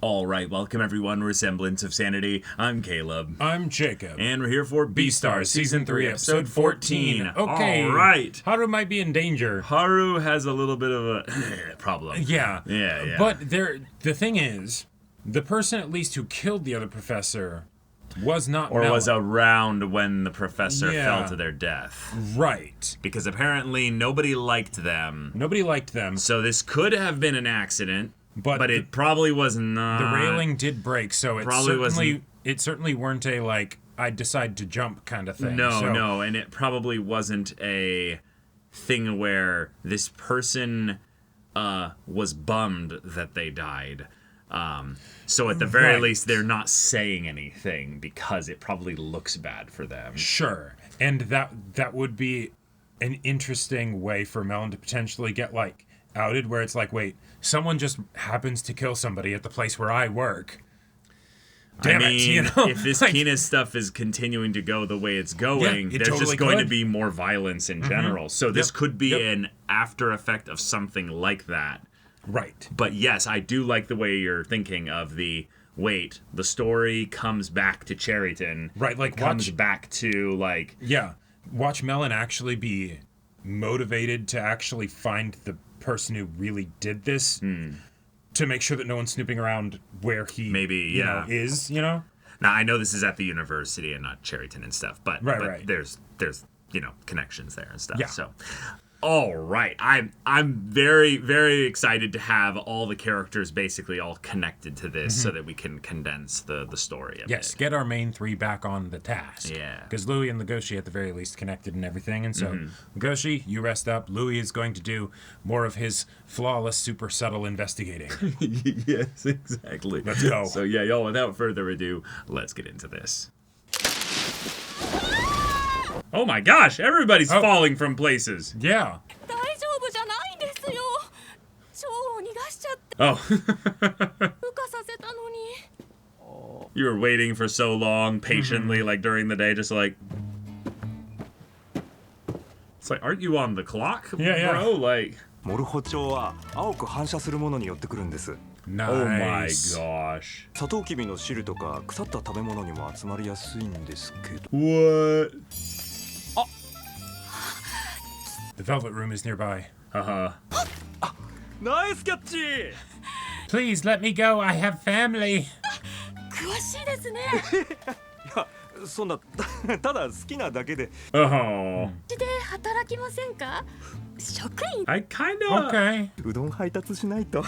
Alright, welcome everyone, we're Semblance of Sanity. I'm Caleb. I'm Jacob. And we're here for Beastars Season 3, Episode 14. Okay. Alright. Haru might be in danger. Haru has a little bit of a problem. Yeah. Yeah. But the thing is, the person at least who killed the other professor was not Or Melon. was around when the professor Yeah. fell to their death. Right. Because apparently nobody liked them. Nobody liked them. So this could have been an accident. But it probably was not. The railing did break, so Probably it certainly weren't a, like, I decide to jump kind of thing. No, and it probably wasn't a thing where this person was bummed that they died. So at the very least, they're not saying anything because it probably looks bad for them. Sure. And that would be an interesting way for Melon to potentially get, like, outed, where it's like, wait, someone just happens to kill somebody at the place where I work. Damn it, you know? If this penis stuff is continuing to go the way it's going, it there's totally just going to could. be more violence in general. So this could be an after effect of something like that. Right. But yes, I do like the way you're thinking of the story comes back to Cherryton. Right, like comes back to like watch Melon actually be motivated to actually find the person who really did this to make sure that no one's snooping around where he is, you know? Now I know this is at the university and not Cherryton and stuff, but there's connections there and stuff. Yeah. So all right. I'm very, very excited to have all the characters basically all connected to this so that we can condense the story a bit. Get our main three back on the task. Yeah. Because Louis and Legoshi at the very least connected and everything. And so, Legoshi, you rest up. Louis is going to do more of his flawless, super subtle investigating. Yes, exactly. Let's go. So yeah, y'all, without further ado, let's get into this. Oh my gosh, everybody's falling from places. Yeah. Oh. You were waiting for so long, patiently, like during the day, just like... It's like, aren't you on the clock, bro? Like... Nice. Oh my gosh. What? The Velvet Room is nearby. Nice catch! Please let me go. I have family. 詳しいですね。いや、そんなただ好きなだけで。Oh. で働きませんか？職員。I kinda. Okay. うどん配達しないと。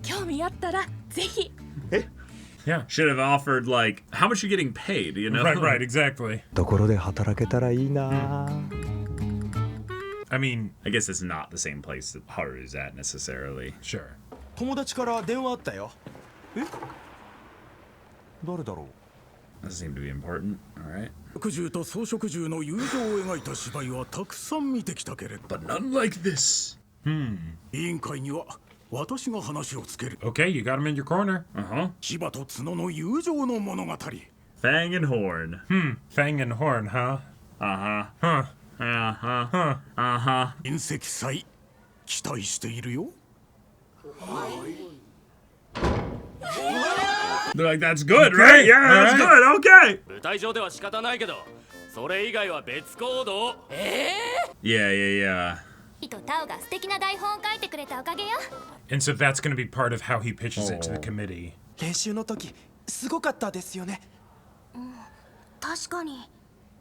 興味あったらぜひ。え？ Yeah. Should have offered, like, how much you getting paid, you know? Right, exactly. ところで働けたらいいな。I mean, I guess it's not the same place that Haru is at necessarily. sure. 友達から電話あったよ。え？誰だろう？ Doesn't seem to be important. Alright. 食獣と草食獣の友情を描いた芝居はたくさん見てきたけれど、 But none like this. 委員会には私が話をつける。 Okay, you got him in your corner.牙と角の友情の物語。 Fang and horn. Fang and horn, huh? Uh-huh. Huh. Uh-huh. Uh-huh. 隕石祭期待しているよ。 They're like, that's good, right? Yeah, that's good. Okay. 舞台上では仕方ないけど、それ以外は別行動。Yeah. とタオが素敵な台本を書いてくれたおかげよ。 And so that's going to be part of how he pitches it to the committee. 練習の時すごかったですよね。確かに。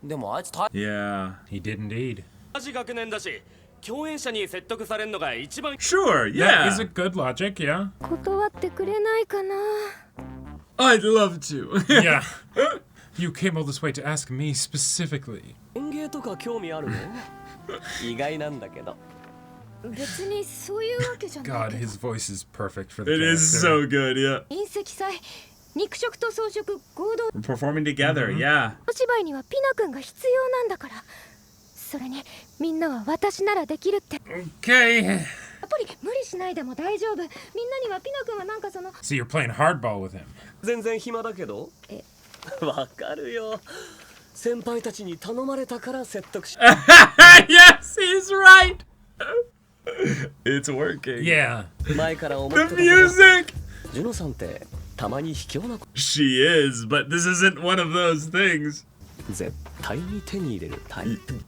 でもあいつ Yeah. He did indeed. 同じ学年だし、共演者に説得されるのが一番。 Sure, That is yeah. a good logic, yeah. 断ってくれないかな。 I'd love to. Yeah. You came all this way to ask me specifically. 演芸とか興味あるの？意外なんだけど。別にそういうわけじゃない God, けど。 his voice is perfect for the It character. is so good, yeah. 隕石祭、肉食と草食合同 Performing together, yeah. お芝居にはピナ君が必要なんだから。それにみんなは私ならできるって。 Okay. やっぱり無理しないでも大丈夫。みんなにはピナ君はなんかその。 So you're playing hardball with him. 全然暇だけど。わかるよ。先輩たちに頼まれたから説得し。Yes, he's right. It's working. Yeah. 前から思ってた The けど。 music. ジュノさんってたまに卑怯な She is, but this isn't one of those things. 絶対に手に入れるタイプ。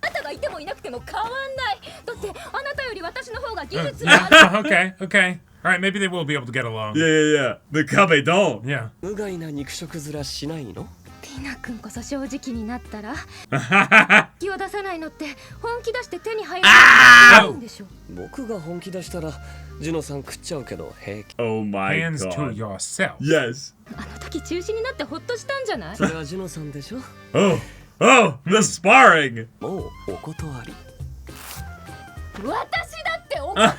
あなたがいてもいなくても変わんないだってあなたより私の方が技術がある Okay, okay. All right, maybe they will be able to get along. Yeah. The Kabe don't. Yeah. 無害な肉食面しないの？ティナ君こそ正直になったら気を出さないのって本気出して手に入らないんでしょ僕が本気出したらジュノさん食っちゃうけど平気。 Oh my Hands to god. yourself. Yes. あの時中止になってホッとしたんじゃないそれはジュノさんでしょ。 Oh, the sparring. もうお断り。私だってお断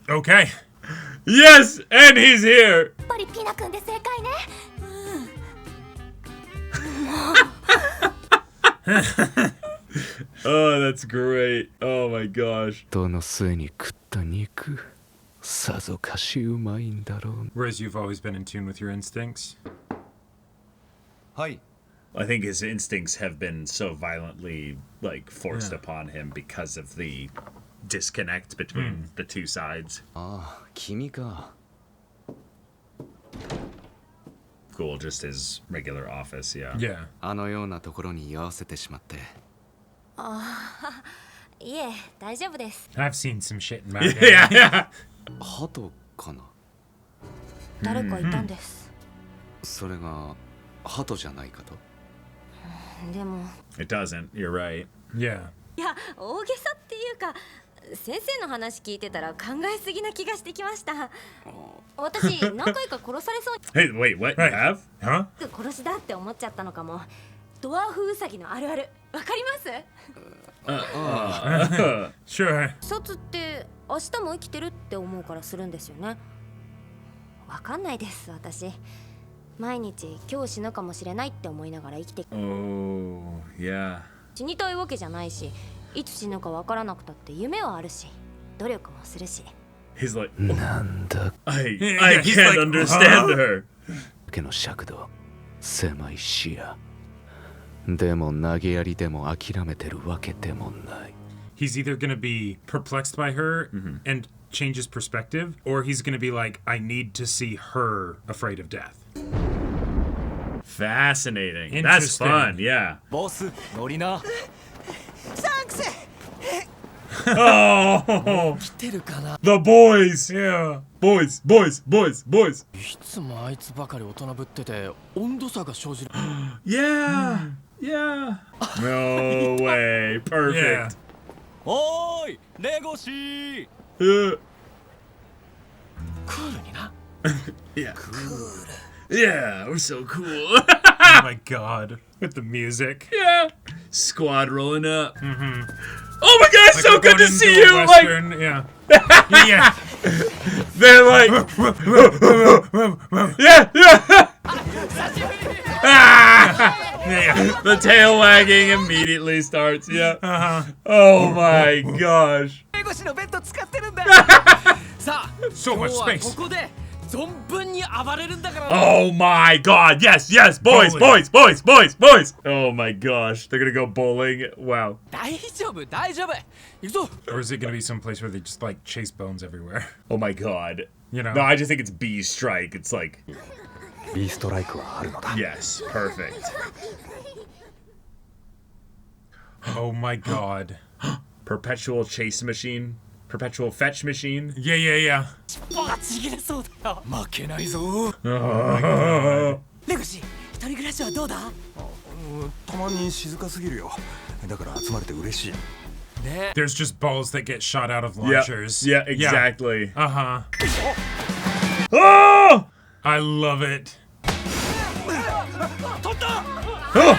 り Okay. Yes, and he's here. やっぱりピナ君で正解ね Oh, that's great. Oh my gosh. 人の末に食った肉さぞかしうまいんだろう。 Whereas you've always been in tune with your instincts. はい I think his instincts have been so violently like forced upon him because of the disconnect between the two sides. ああ、君か。 Cool, just his regular office, yeah. Yeah. あのようなところに居合わせてしまって いえ大丈夫です I've seen some shit in my Yeah. 鳩かな。誰かいたんです、それが鳩じゃないかと。でも It doesn't, you're right. Yeah. いや大げさっていうか先生の話聞いてたら考えすぎな気がしてきました私何回か殺されそう Hey, wait, what? You Right. have? Huh? に殺しだって思っちゃったのかもドワーフウサギのあるあるわかります Sure. 卒って明日も生きてるって思うからするんですよねわかんないです私毎日今日死ぬかもしれないって思いながら生きて Oh, yeah. 死にたいわけじゃないしいつ死ぬかわからなくたって夢はあるし努力もするし He's like, なんだ I Yeah, he's can't like, understand huh? her. けの尺度狭い視野でも投げやりでも諦めてるわけでもない。 He's either going to be perplexed by her and change his perspective, or he's going to be like, I need to see her afraid of death. Fascinating. That's Interesting. fun, yeah. ボス乗りな Oh, 来てるかな。 the boys. Yeah. Boys. いつもあいつばかり大人ぶってて温度差が生じる。 Yeah. Yeah. No way. Yeah. Perfect. おーいレゴシー Uh, クールにな。 yeah. Yeah, we're so cool. Oh my god. With the music. Yeah. Squad rolling up. Oh my god, it's so we're good going to see into a you. Like, Western, yeah. Yeah. they're like, yeah. Yeah. The tail wagging immediately starts. Yeah. Oh my gosh. レゴシのベッド使ってるんださあ So 今 much 日は space. ここで存分に暴れるんだから Oh my god. Yes. Boys. Bowling. Boys. Oh my gosh. They're gonna go bowling. Wow. 大丈夫行くぞ Or is it going to be some place where they just like chase bones everywhere? Oh my god. You know? No, I just think it's B strike. It's like, ビーストライクはあるのだ。 yes, perfect. Oh my god. Perpetual chase machine. Perpetual fetch machine. Yeah. バチ切れそうだよ負けないぞ Oh. レゴシ一人暮らしはどうだたまに静かすぎるよだから集まれて嬉しい There's just balls that get shot out of Yeah. launchers. Yeah, exactly. Uh-huh. Oh! I love it. 取った Oh!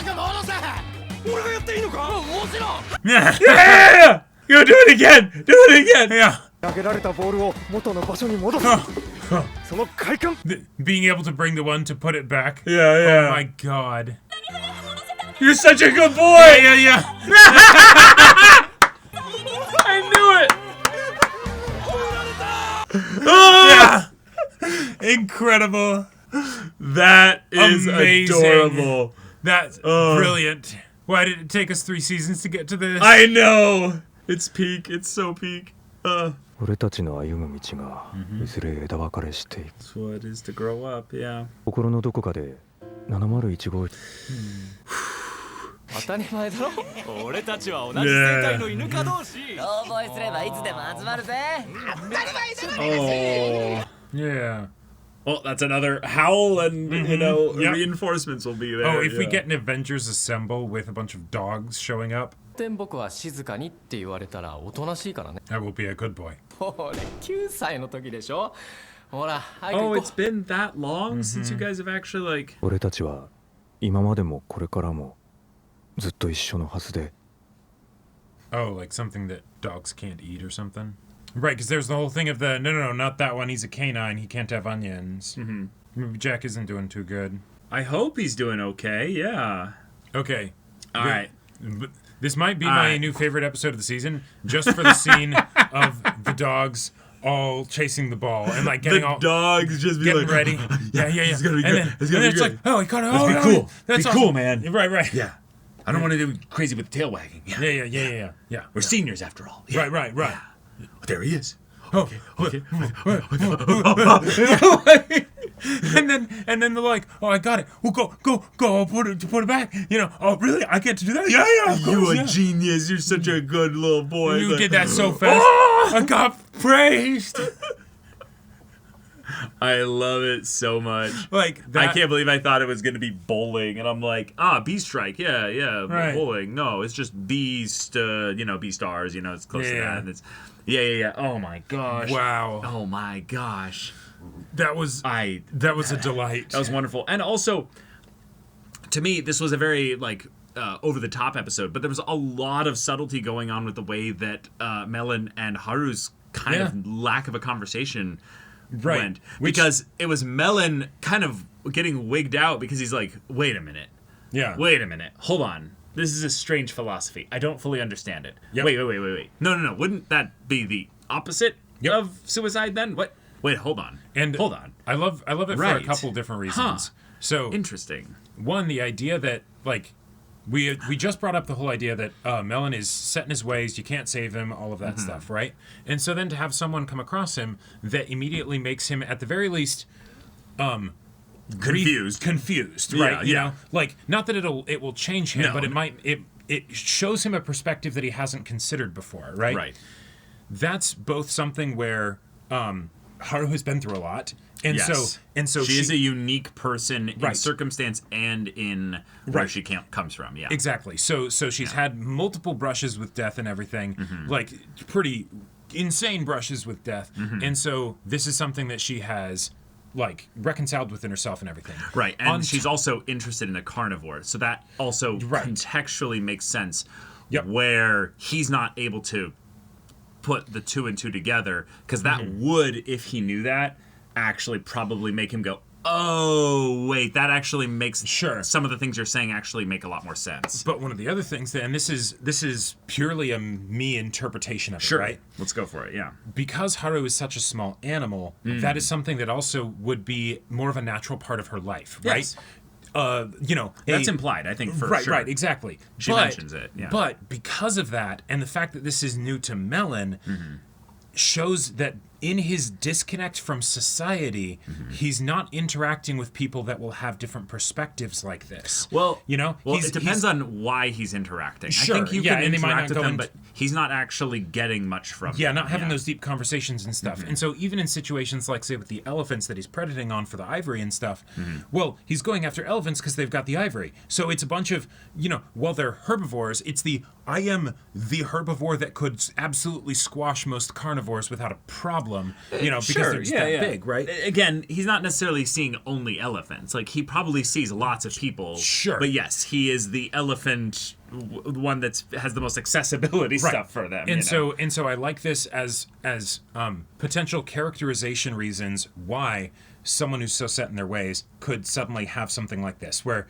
俺がやっていいのかもちろん Yeah. Yeah! Go do it again! Do it again! Yeah. 投げられたボールを元の場所に戻すその快感 Being able to bring the one to put it back. Yeah. Oh my god. You're such a good boy! Yeah. I knew it! Oh! Yeah. Incredible. That is Amazing. adorable. That's brilliant. Why did it take us 3 seasons to get to this? I know! It's peak. It's so peak. 俺たちの歩む道がいずれ枝分かれしていく。 That's what it is to grow up, yeah. 心のどこかで701号。当たり前だろ俺たちは同じ世界の犬か同士覚えすればいつでも集まるぜ Oh, Yeah. well, that's another howl, and reinforcements will be there. Oh, if we yeah. get an Avengers Assemble with a bunch of dogs showing up, 天僕は静かにって言われたらおとなしいからね I will be a good boy. 俺9歳の時でしょほら早く Oh, 行 it's こ been that long since you guys have actually like. 俺たちは今までもこれからもずっと一緒のはずで。 Oh, like something that dogs can't eat or something? Right, because there's the whole thing of the no, not that one. He's a canine. He can't have onions. Maybe Jack isn't doing too good. I hope he's doing okay. Yeah. Okay. All right. But this might be All my right. new favorite episode of the season, just for the scene of the dogs all chasing the ball and like getting all dogs just be getting like, ready. Yeah. It's gonna be And good. then, It's gonna and be it's good. like, oh, he caught it. Let's Oh, be no, cool. That's Be awesome. cool, man. Right. Yeah. I don't want to do crazy with the tail wagging. Yeah. Yeah. We're seniors after all. Yeah. Right. Yeah. There he is. Okay. and then they're like, oh, I got it. Well, go. I'll put it back. Oh, really? I get to do that? Yeah. Of You course, a genius. You're such a good little boy. You But- did that so fast. I got praised. I love it so much. Like that. I can't believe I thought it was going to be bowling, and I'm like, Beast Strike, yeah, Right. bowling. No, it's just Beast, Beastars, it's close to Yeah. that. And it's, yeah. Oh my gosh. Wow. Oh my gosh. That was a delight. That was wonderful. And also, to me, this was a very, over the top episode, but there was a lot of subtlety going on with the way that Melon and Haru's kind of lack of a conversation went. Because it was Melon kind of getting wigged out because he's like, wait a minute. Yeah. Wait a minute. Hold on. This is a strange philosophy. I don't fully understand it. Yep. Wait. No. Wouldn't that be the opposite of suicide then? What? Wait, hold on. Hold on. I love it for a Right. couple different reasons. So Interesting. one, the idea that we just brought up the whole idea that Melon is set in his ways, you can't save him, all of that stuff, right? And so then to have someone come across him that immediately makes him, at the very least, confused, right? Yeah. Not that it will change him, No. but it shows him a perspective that he hasn't considered before, right? Right. That's both something where Haru has been through a lot, and Yes. so she is a unique person in Right. circumstance and in where Right. she comes from. Yeah. Exactly. So she's had multiple brushes with death and everything, like pretty insane brushes with death, and so this is something that she has reconciled within herself and everything. Right, and she's also interested in a carnivore, so that also contextually makes sense. Yep. Where he's not able to put the two and two together, because that would, if he knew that, actually probably make him go, oh wait, that actually makes some of the things you're saying actually make a lot more sense. But one of the other things, and this is purely a me interpretation of it, right? Let's go for it. Yeah. Because Haru is such a small animal, that is something that also would be more of a natural part of her life, right? Yes. That's implied, I think, for right, sure. Right, exactly. She mentions it, yeah. But because of that, and the fact that this is new to Melon, shows that in his disconnect from society, he's not interacting with people that will have different perspectives like this. Well, Well, it depends on why he's interacting. Sure, I think you yeah, can and they might interact not with go him, into- but he's not actually getting much from Yeah, them. not having those deep conversations and stuff. And so even in situations like, say, with the elephants that he's predating on for the ivory and stuff, well, he's going after elephants because they've got the ivory. So it's a bunch of, while they're herbivores, it's I am the herbivore that could absolutely squash most carnivores without a problem, because they're just that big, right? Again, he's not necessarily seeing only elephants. He probably sees lots of people. Sure. But yes, he is the elephant one that has the most accessibility stuff for them. And so I like this as potential characterization reasons why someone who's so set in their ways could suddenly have something like this, where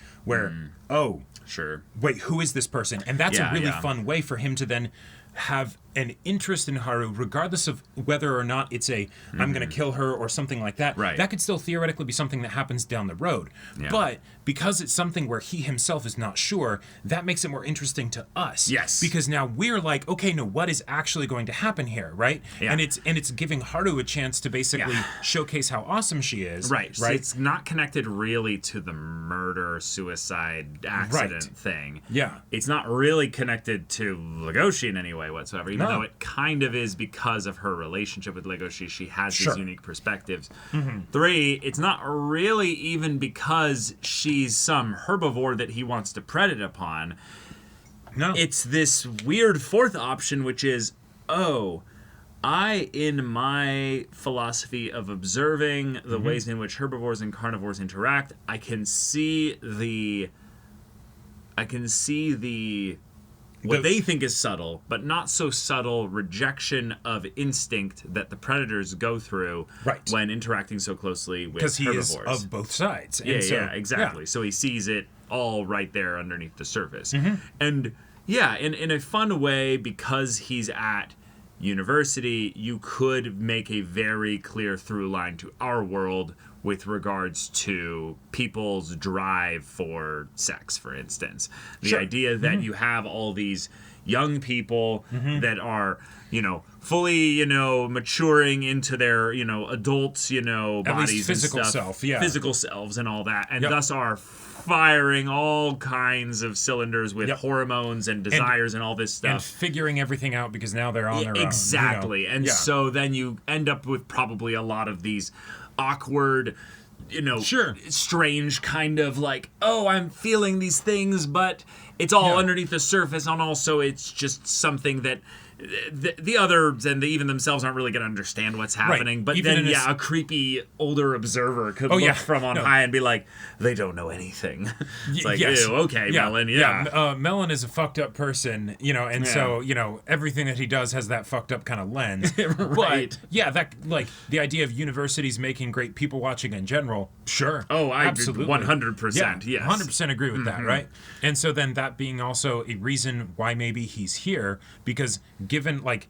oh, sure, wait, who is this person? And that's a really fun way for him to then have an interest in Haru, regardless of whether or not it's a I'm going to kill her or something like that. Right. That could still theoretically be something that happens down the road. Yeah. But because it's something where he himself is not sure, that makes it more interesting to us. Yes. Because now we're like, okay, no, what is actually going to happen here, right? Yeah. And it's giving Haru a chance to basically showcase how awesome she is. Right. So Right. it's not connected really to the murder, suicide, accident thing. Yeah. It's not really connected to Legoshi in any way whatsoever, even No. though it kind of is because of her relationship with Legoshi. She has Sure. these unique perspectives. 3, it's not really even because she's some herbivore that he wants to predate upon. No. It's this weird fourth option, which is, in my philosophy of observing the ways in which herbivores and carnivores interact, I can see what they think is subtle, but not so subtle rejection of instinct that the predators go through Right. when interacting so closely with because he herbivores. is of both sides. And Yeah, so, yeah, exactly. So he sees it all right there underneath the surface. Mm-hmm. And yeah, in a fun way, because he's at university, you could make a very clear through line to our world with regards to people's drive for sex, for instance. The Sure. idea that you have all these young people that are, fully, maturing into their, adult, At bodies least physical and stuff, self, yeah. physical selves and all that, and Yep. thus are firing all kinds of cylinders with Yep. hormones and desires and all this and stuff. figuring everything out because now they're on their own. Exactly. And Yeah. so then you end up with probably a lot of these awkward, Sure. strange kind of like, I'm feeling these things, but it's all Yeah. underneath the surface, and also it's just something that the others and even themselves aren't really going to understand what's happening. But Even then, in a creepy older observer could Oh, look yeah. from on No. high and be like, they don't know anything. It's like, Yes. ew, okay, Melon, yeah. Melon is a fucked up person, and so, everything that he does has that fucked up kind of lens. Right. But, yeah, that, like, the idea of universities making great people watching in general, sure. Oh, I absolutely. 100%, yes. 100% agree with that, right? And so then that being also a reason why maybe he's here, because given, like,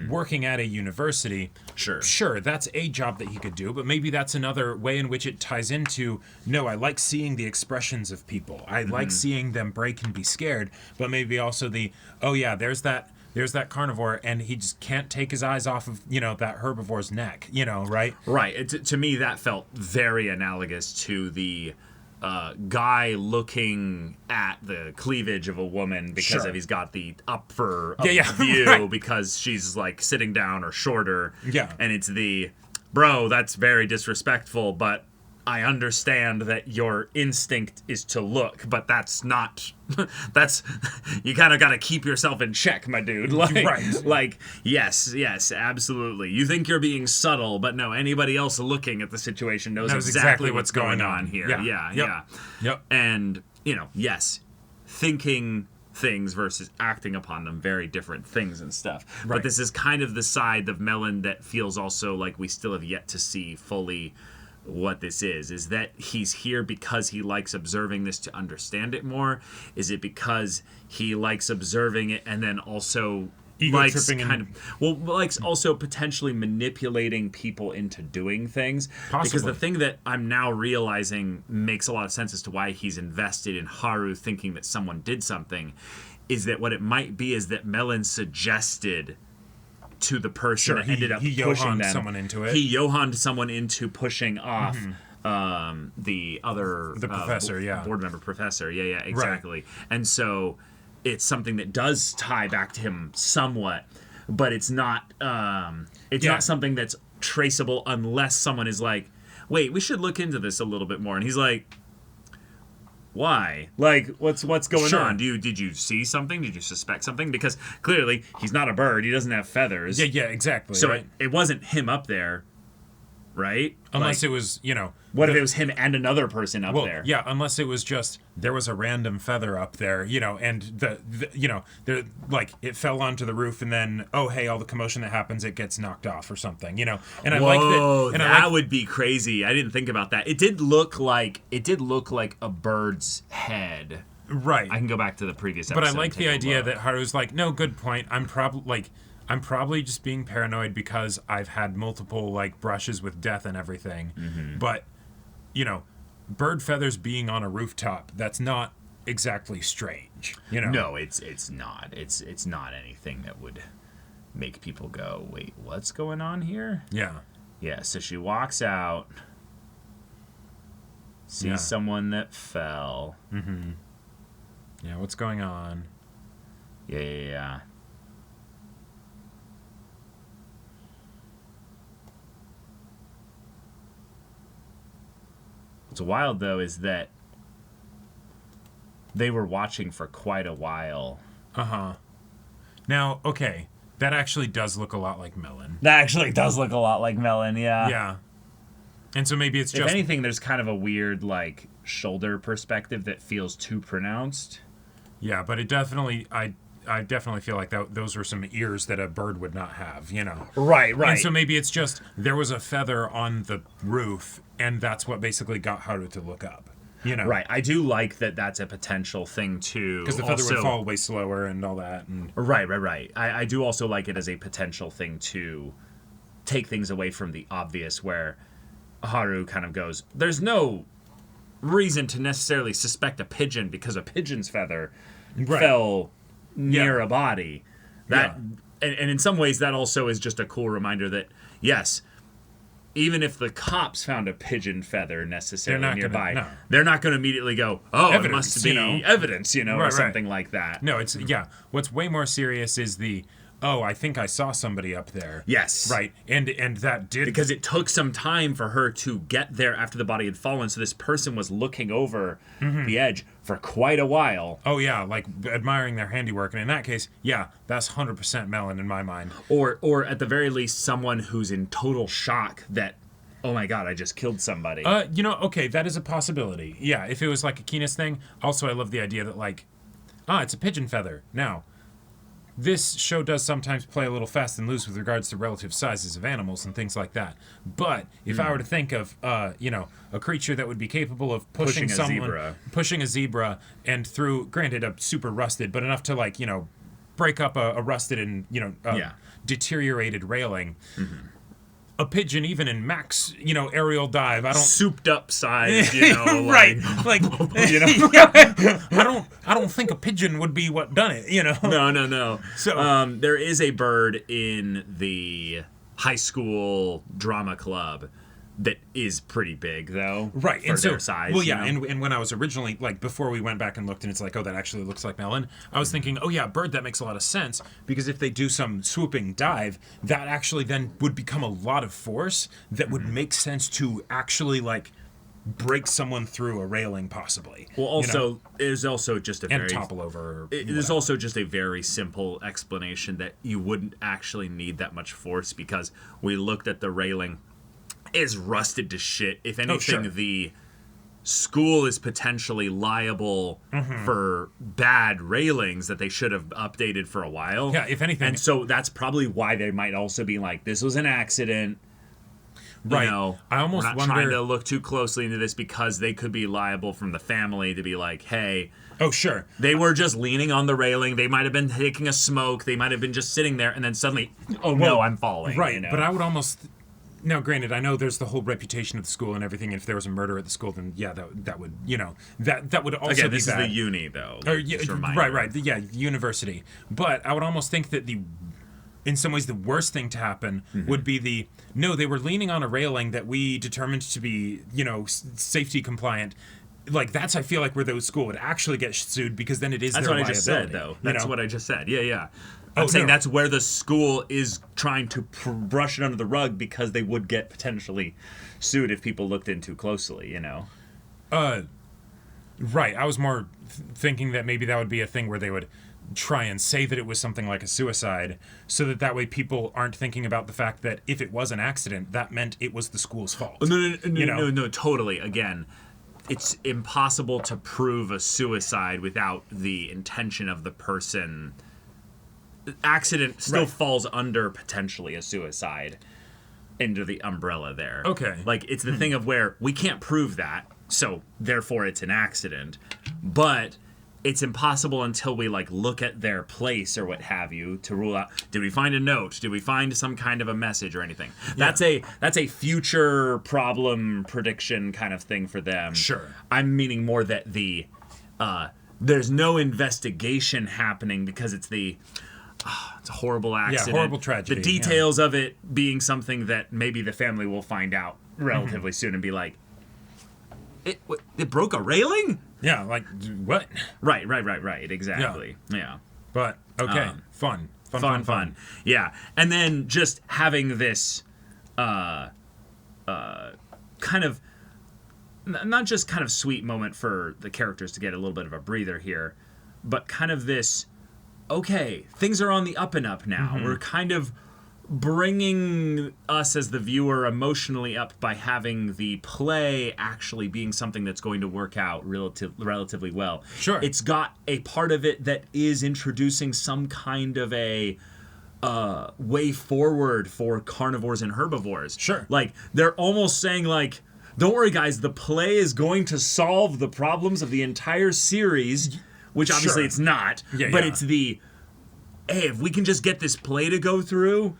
working at a university, sure, that's a job that he could do, but maybe that's another way in which it ties into, no, I like seeing the expressions of people. I like seeing them break and be scared, but maybe also there's that carnivore, and he just can't take his eyes off of, that herbivore's neck, right? Right. To me, that felt very analogous to the guy looking at the cleavage of a woman because Sure. he's got the upper view right. because she's like sitting down or shorter. Yeah. And it's bro, that's very disrespectful, but I understand that your instinct is to look, but that's not. You kind of got to keep yourself in check, my dude. Right. Like, yes, absolutely. You think you're being subtle, but no, anybody else looking at the situation knows exactly what's going on here. Yeah. Yep. And, yes, thinking things versus acting upon them, very different things and stuff. Right. But this is kind of the side of Melon that feels also like we still have yet to see fully what this is that he's here because he likes observing this to understand it more? Is it because he likes observing it and then also likes likes also potentially manipulating people into doing things? Possibly. Because the thing that I'm now realizing makes a lot of sense as to why he's invested in Haru thinking that someone did something is that what it might be is that Melon suggested to the person that ended up pushing them. Someone into it. He Johanned someone into pushing off the other professor, board member professor. Yeah, exactly. Right. And so it's something that does tie back to him somewhat, but it's not not something that's traceable unless someone is like, wait, we should look into this a little bit more. And he's like, why? Like, what's going on? Did you see something? Did you suspect something? Because clearly he's not a bird. He doesn't have feathers. Yeah, exactly. So right? it wasn't him up there, right? Unless it was, what if it was him and another person up there? Yeah, unless it was just there was a random feather up there, and the like it fell onto the roof, and then all the commotion that happens, it gets knocked off or something, And I like that. And that would be crazy. I didn't think about that. It did look like a bird's head. Right. I can go back to the previous episode. But I like the idea that Haru's like, no, good point. I'm I'm probably just being paranoid because I've had multiple like brushes with death and everything. But, you know, bird feathers being on a rooftop, that's not exactly strange. You know? No, it's not. It's not anything that would make people go, wait, what's going on here? Yeah. Yeah, so she walks out, sees someone that fell. Yeah, what's going on? Yeah. What's wild, though, is that they were watching for quite a while. Now, okay, that actually does look a lot like Melon. That actually does look a lot like Melon, yeah. Yeah. And so maybe it's just... If anything, there's kind of a weird, like, shoulder perspective that feels too pronounced. Yeah, but it definitely... I definitely feel like those were some ears that a bird would not have, you know? Right. And so maybe it's just there was a feather on the roof, and that's what basically got Haru to look up, you know? Right. I do like that that's a potential thing, too. Because the feather would fall way slower and all that. And... Right. I do also like it as a potential thing to take things away from the obvious, where Haru kind of goes, there's no reason to necessarily suspect a pigeon because a pigeon's feather fell near a body. And in some ways that also is just a cool reminder that yes, even if the cops found a pigeon feather necessarily nearby, they're not going to immediately go, evidence, it must be evidence, or something like that. No, it's what's way more serious is the I think I saw somebody up there. Yes. Right. And that did... Because it took some time for her to get there after the body had fallen, so this person was looking over the edge for quite a while. Oh, yeah, like admiring their handiwork. And in that case, yeah, that's 100% Melon in my mind. Or at the very least, someone who's in total shock that, oh my god, I just killed somebody. Okay, that is a possibility. Yeah, if it was like a Keenest thing. Also, I love the idea that, like, it's a pigeon feather. Now... This show does sometimes play a little fast and loose with regards to relative sizes of animals and things like that. But if I were to think of, a creature that would be capable of pushing a zebra, and through, granted, a super rusted, but enough to, like, break up a rusted and, deteriorated railing. A pigeon, even in max, aerial dive, I don't... Souped up size, right. Like, I don't think a pigeon would be what done it, No. So, there is a bird in the high school drama club that is pretty big, though. Right. For their size. Well, yeah, and when I was originally, like, before we went back and looked, and it's like, that actually looks like Melon, I was thinking, bird, that makes a lot of sense, because if they do some swooping dive, that actually then would become a lot of force that would make sense to actually, like, break someone through a railing, possibly. Well, also, there's also just and topple over. There's also just a very simple explanation that you wouldn't actually need that much force, because we looked at the railing. Is rusted to shit. If anything, the school is potentially liable for bad railings that they should have updated for a while. Yeah, if anything. And so that's probably why they might also be like, this was an accident. Right. I almost we're not trying to look too closely into this, because they could be liable from the family to be like, hey. Oh, sure. They were just leaning on the railing. They might have been taking a smoke. They might have been just sitting there, and then suddenly, no, I'm falling. Right, but I would almost... Now, granted, I know there's the whole reputation of the school and everything. If there was a murder at the school, then that would, that would also be bad. This is the uni, though. Right. University. But I would almost think that in some ways, the worst thing to happen would be they were leaning on a railing that we determined to be, safety compliant. Like, that's, I feel like, where the school would actually get sued, because then it is their liability. That's what I just said, though. That's what I just said. Yeah. I'm saying that's where the school is trying to brush it under the rug, because they would get potentially sued if people looked in too closely, Right. I was more thinking that maybe that would be a thing where they would try and say that it was something like a suicide, so that way people aren't thinking about the fact that if it was an accident, that meant it was the school's fault. No, totally. Again, it's impossible to prove a suicide without the intention of the person. Accident still falls under potentially a suicide into the umbrella there. Okay. Like, it's the thing of where we can't prove that, so therefore it's an accident. But it's impossible until we like look at their place or what have you to rule out, did we find a note, did we find some kind of a message or anything. That's a future problem prediction kind of thing for them. Sure. I'm meaning more that the there's no investigation happening because it's a horrible accident. Yeah, horrible tragedy. The details of it being something that maybe the family will find out relatively soon and be like, it broke a railing? Yeah, like, what? Right, exactly. Yeah. But, okay, fun. Yeah, and then just having this kind of, not just kind of sweet moment for the characters to get a little bit of a breather here, but kind of this, okay, things are on the up and up now. We're kind of bringing us as the viewer emotionally up by having the play actually being something that's going to work out relatively well. Sure. It's got a part of it that is introducing some kind of a way forward for carnivores and herbivores. Sure. Like, they're almost saying, like, don't worry, guys, the play is going to solve the problems of the entire series, which obviously it's not, but it's the, hey, if we can just get this play to go through,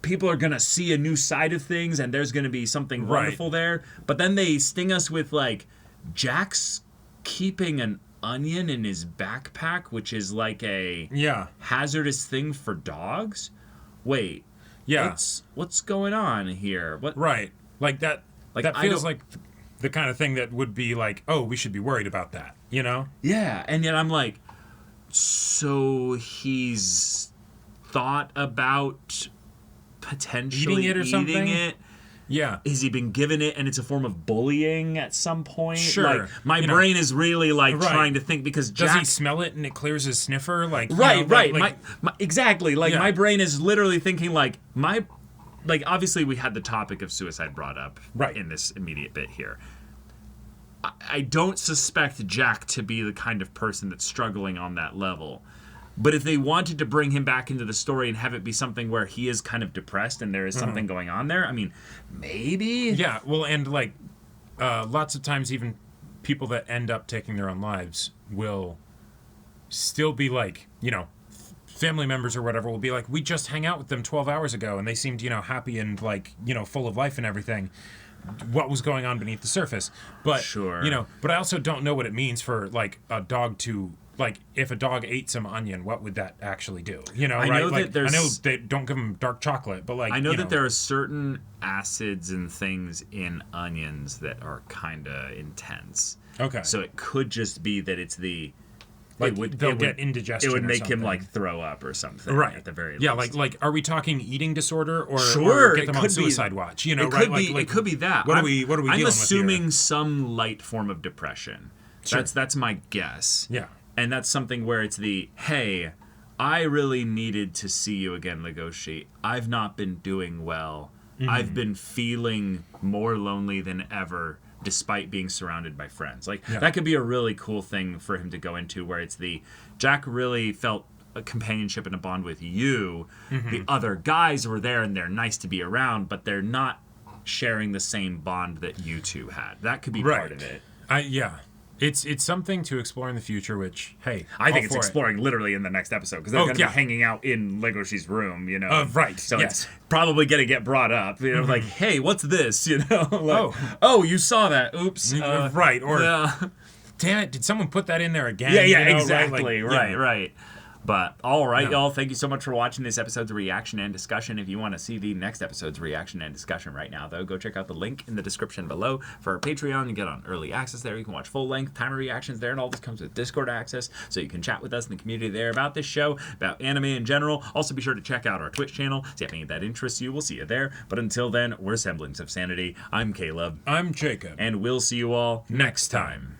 people are going to see a new side of things and there's going to be something wonderful there. But then they sting us with, like, Jack's keeping an onion in his backpack, which is like a hazardous thing for dogs. Wait. Yeah. What's going on here? What? Right. Like that. Like, that feels like the kind of thing that would be like, oh, we should be worried about that, you know? Yeah, and yet I'm like, so he's thought about potentially eating it or something? It? Yeah. Has he been given it and it's a form of bullying at some point? Sure. Like, my brain is really like trying to think because Jack... Does he smell it and it clears his sniffer? Like, right. Like, exactly. Like, my brain is literally thinking like, like, obviously we had the topic of suicide brought up in this immediate bit here. I don't suspect Jack to be the kind of person that's struggling on that level. But if they wanted to bring him back into the story and have it be something where he is kind of depressed and there is something going on there, I mean, maybe? Yeah, well, and, like, lots of times even people that end up taking their own lives will still be like, you know, family members or whatever will be like, we just hang out with them 12 hours ago and they seemed, you know, happy and, like, you know, full of life and everything. What was going on beneath the surface? But, you know, but I also don't know what it means for, like, a dog to, like, if a dog ate some onion, what would that actually do? You know, I know like, that I know they don't give them dark chocolate, but, like, I know that there are certain acids and things in onions that are kind of intense. Okay. So it could just be that it's the... Like, they'll get indigestion. It would or make him, something. like, throw up or something. Right. At the very least. Yeah, like, are we talking eating disorder or, sure, or get them on suicide watch? You know, it right? Could be, it could be that. What are we dealing with here? I'm assuming some light form of depression. Sure. That's my guess. Yeah. And that's something where it's the, hey, I really needed to see you again, Legoshi. I've not been doing well. I've been feeling more lonely than ever, despite being surrounded by friends. Like, that could be a really cool thing for him to go into, where it's the, Jack really felt a companionship and a bond with you. The other guys were there and they're nice to be around, but they're not sharing the same bond that you two had. That could be part of it. It's something to explore in the future, which, hey, I think it's exploring literally in the next episode, because they're going to be hanging out in Legoshi's room, you know. So it's probably going to get brought up, you know, like, hey, what's this, you know? Like, oh, you saw that, oops. Right, or, damn it, did someone put that in there again? Yeah, you know, exactly, right. But, all right, Yeah. y'all, thank you so much for watching this episode's reaction and discussion. If you want to see the next episode's reaction and discussion right now, though, go check out the link in the description below for our Patreon. You get on early access there. You can watch full-length timer reactions there, and all this comes with Discord access, so you can chat with us in the community there about this show, about anime in general. Also, be sure to check out our Twitch channel. See if any of that interests you. We'll see you there. But until then, we're Semblance of Sanity. I'm Caleb. I'm Jacob. And we'll see you all next time.